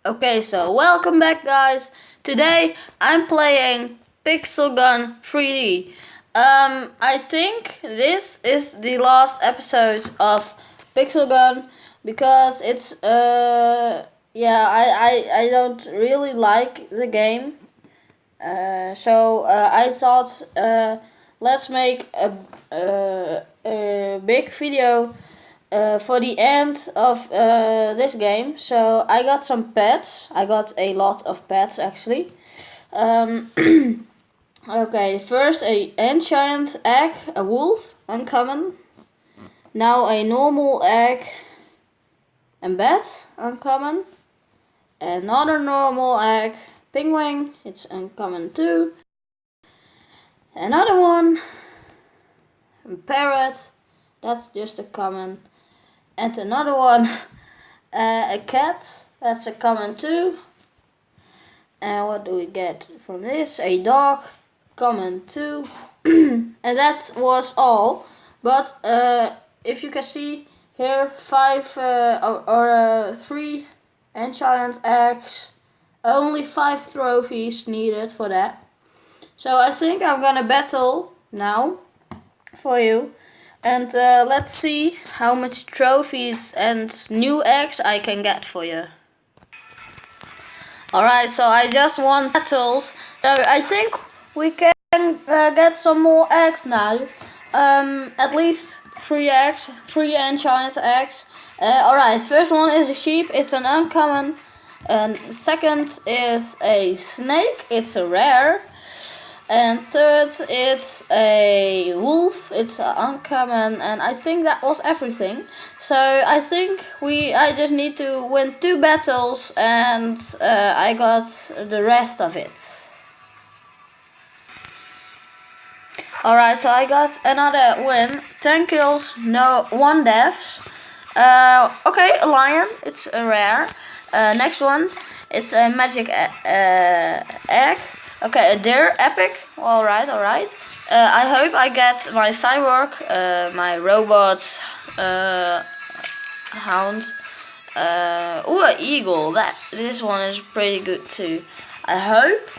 Okay, so welcome back, guys. Today I'm playing Pixel Gun 3D. I think this is the last episode of Pixel Gun because it's I don't really like the game. So I thought let's make a big video for the end of this game. So I got some pets. I got a lot of pets actually. Okay, first a enchant egg, a wolf, uncommon. Now a normal egg and bat, uncommon. Another normal egg, penguin, it's uncommon too. Another one, a parrot, that's just a common. And another one, a cat, that's a common too. And what do we get from this? A dog, common too. And that was all. But if you can see here, 3 enchant eggs, only 5 trophies needed for that. So I think I'm gonna battle now for you. And let's see how much trophies and new eggs I can get for you. Alright, so I just won battles. So I think we can get some more eggs now. At least 3 eggs, 3 enchanted eggs. Alright, first one is a sheep, it's an uncommon. And second is a snake, it's a rare. And third, it's a wolf. It's uncommon, and I think that was everything. So I think I just need to win 2 battles, and I got the rest of it. Alright, so I got another win. 10 kills, 1 deaths. Okay, a lion. It's a rare. Next one, it's a magic egg. Okay, a deer, epic. Alright. I hope I get my cyborg, my robot, hound. Ooh, an eagle. This one is pretty good too. I hope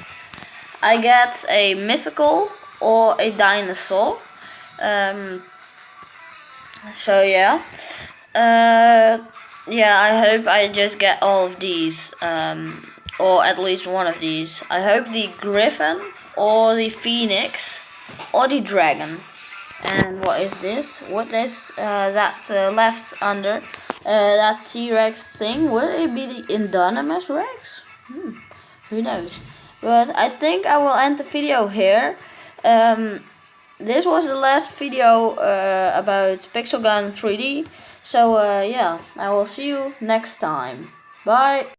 I get a mythical or a dinosaur. So yeah. I hope I just get all of these. Or at least one of these. I hope the griffin or the phoenix or the dragon. And what is this? What is that left under that T-Rex thing? Will it be the Indominus Rex? Who knows? But I think I will end the video here. This was the last video about Pixel Gun 3D. So yeah, I will see you next time. Bye.